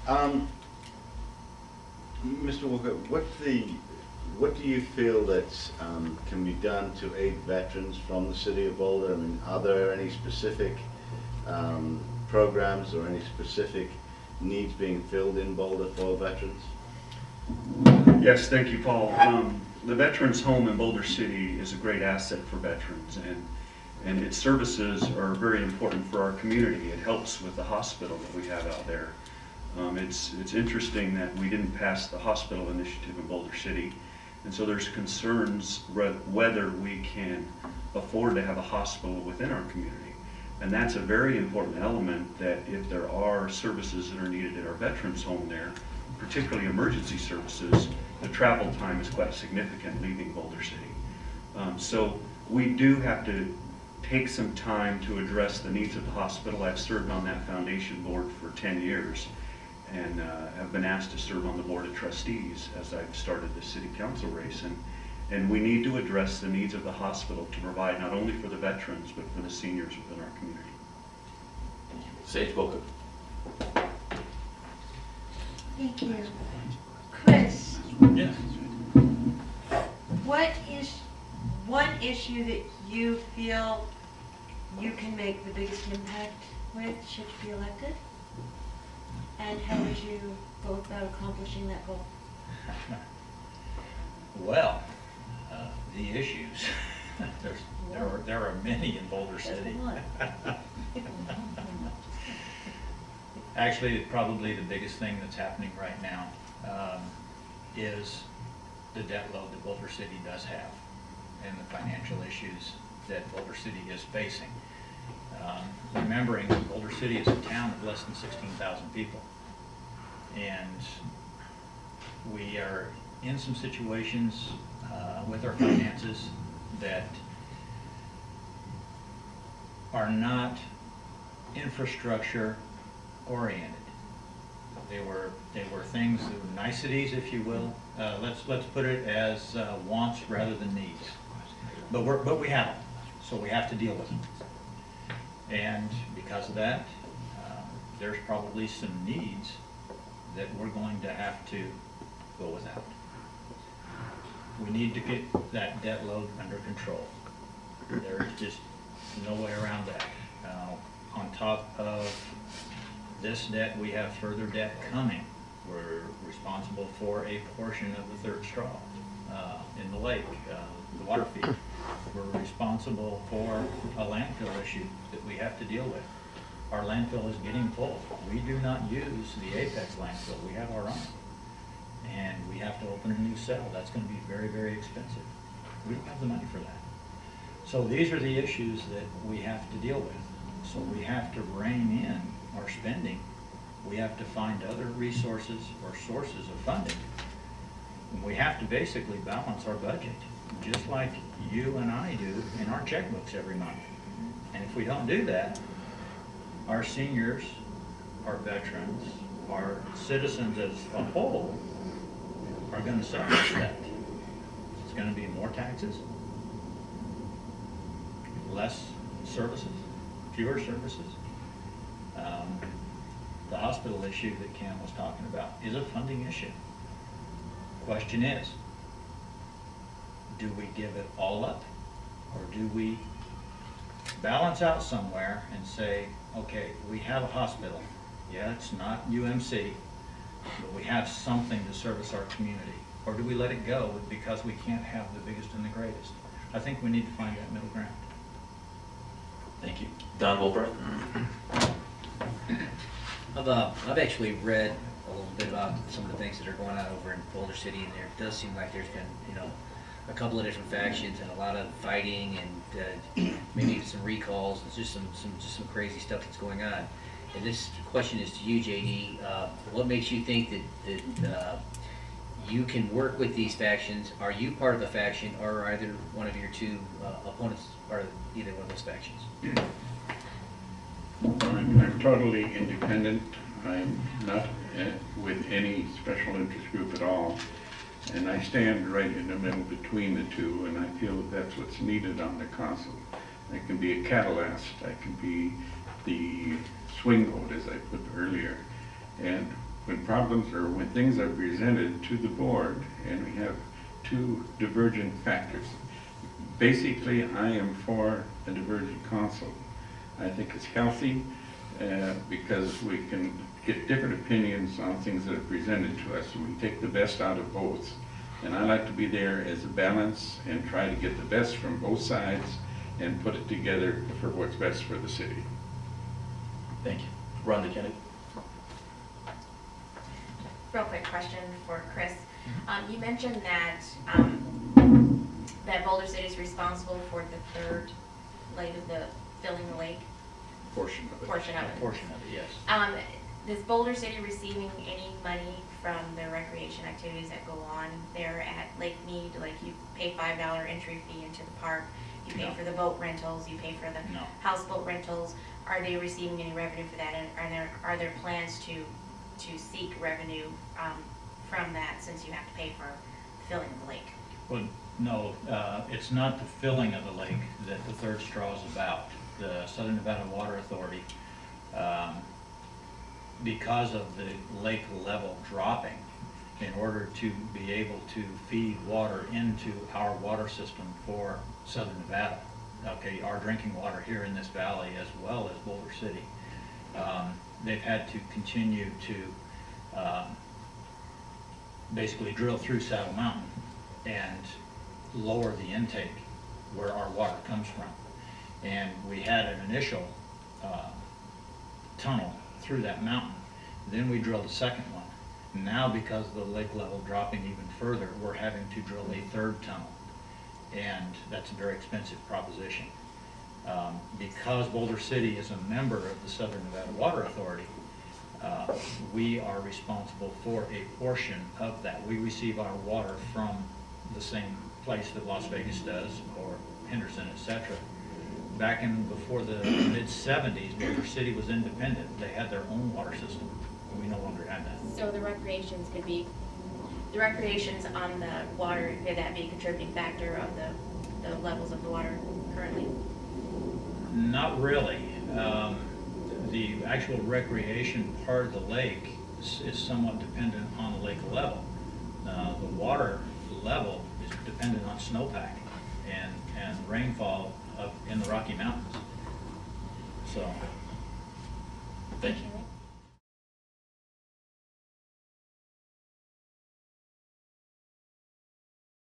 Um, Mr. Walker, what do you feel that can be done to aid veterans from the city of Boulder? I mean, are there any specific programs or any specific needs being filled in Boulder for veterans? Yes, thank you, Paul. The Veterans Home in Boulder City is a great asset for veterans, and its services are very important for our community. It helps with the hospital that we have out there. It's interesting that we didn't pass the hospital initiative in Boulder City, and so there's concerns whether we can afford to have a hospital within our community. And that's a very important element, that if there are services that are needed at our Veterans Home there, particularly emergency services, the travel time is quite significant leaving Boulder City. So we do have to take some time to address the needs of the hospital. I've served on that foundation board for 10 years and have been asked to serve on the board of trustees as I've started the city council race. And we need to address the needs of the hospital to provide not only for the veterans, but for the seniors within our community. Sage Booker. Thank you. Chris, Yes. what is one issue that you feel you can make the biggest impact with should you be elected? And how would you go about accomplishing that goal? Well, the issues, there are many in Boulder City. Actually, probably the biggest thing that's happening right now is the debt load that Boulder City does have and the financial issues that Boulder City is facing. Remembering that Boulder City is a town of less than 16,000 people, and we are in some situations with our finances that are not infrastructure oriented. They were things that were niceties, if you will. Let's put it as wants rather than needs. But we have them, so we have to deal with them. And because of that, there's probably some needs that we're going to have to go without. We need to get that debt load under control. There's just no way around that. On top of this debt, we have further debt coming. We're responsible for a portion of the third straw in the lake, the water feed. We're responsible for a landfill issue that we have to deal with. Our landfill is getting full. We do not use the Apex landfill. We have our own. And we have to open a new cell. That's going to be very, very expensive. We don't have the money for that. So these are the issues that we have to deal with. So we have to rein in our spending. We have to find other resources or sources of funding. And we have to basically balance our budget, just like you and I do in our checkbooks every month. And if we don't do that, our seniors, our veterans, our citizens as a whole are going to suffer from that. It's going to be more taxes, less services, fewer services. The hospital issue that Ken was talking about is a funding issue. Question is, do we give it all up, or do we balance out somewhere and say, okay, we have a hospital. Yeah, it's not UMC, but we have something to service our community. Or do we let it go because we can't have the biggest and the greatest? I think we need to find that middle ground. Thank you. Don Wolbert. I've actually read a little bit about some of the things that are going on over in Boulder City, and there does seem like there's been, a couple of different factions and a lot of fighting and maybe some recalls. It's just some crazy stuff that's going on. And this question is to you, JD. What makes you think that you can work with these factions? Are you part of a faction, or are either one of your two opponents part of either one of those factions? I'm totally independent. I'm not with any special interest group at all. And I stand right in the middle between the two, and I feel that that's what's needed on the council. I can be a catalyst, I can be the swing vote, as I put earlier. And when things are presented to the board and we have two divergent factors. Basically, I am for a divergent council. I think it's healthy because we can get different opinions on things that are presented to us, and we take the best out of both. And I like to be there as a balance and try to get the best from both sides and put it together for what's best for the city. Thank you. Rhonda Kennedy. Real quick question for Chris. You mentioned that that Boulder City is responsible for the third leg of the filling the lake Portion of it. portion of it. Portion of it, yes. Is Boulder City receiving any money from the recreation activities that go on there at Lake Mead? Like you pay $5 entry fee into the park, you pay No. for the boat rentals, you pay for the No. houseboat rentals. Are they receiving any revenue for that? And are there plans to seek revenue from that, since you have to pay for the filling of the lake? Well, no, it's not the filling of the lake that the third straw is about. The Southern Nevada Water Authority, because of the lake level dropping, in order to be able to feed water into our water system for Southern Nevada, okay, our drinking water here in this valley as well as Boulder City, they've had to continue to basically drill through Saddle Mountain and lower the intake where our water comes from. And we had an initial tunnel through that mountain. Then we drilled a second one. Now, because of the lake level dropping even further, we're having to drill a third tunnel. And that's a very expensive proposition. Because Boulder City is a member of the Southern Nevada Water Authority, we are responsible for a portion of that. We receive our water from the same place that Las Vegas does, or Henderson, etc. Back in before the mid-70s, Boulder City was independent. They had their own water system. We no longer have that. So the recreations on the water, could that be a contributing factor of the levels of the water currently? Not really. The actual recreation part of the lake is somewhat dependent on the lake level. The water level is dependent on snowpack and rainfall up in the Rocky Mountains. So, Thank you.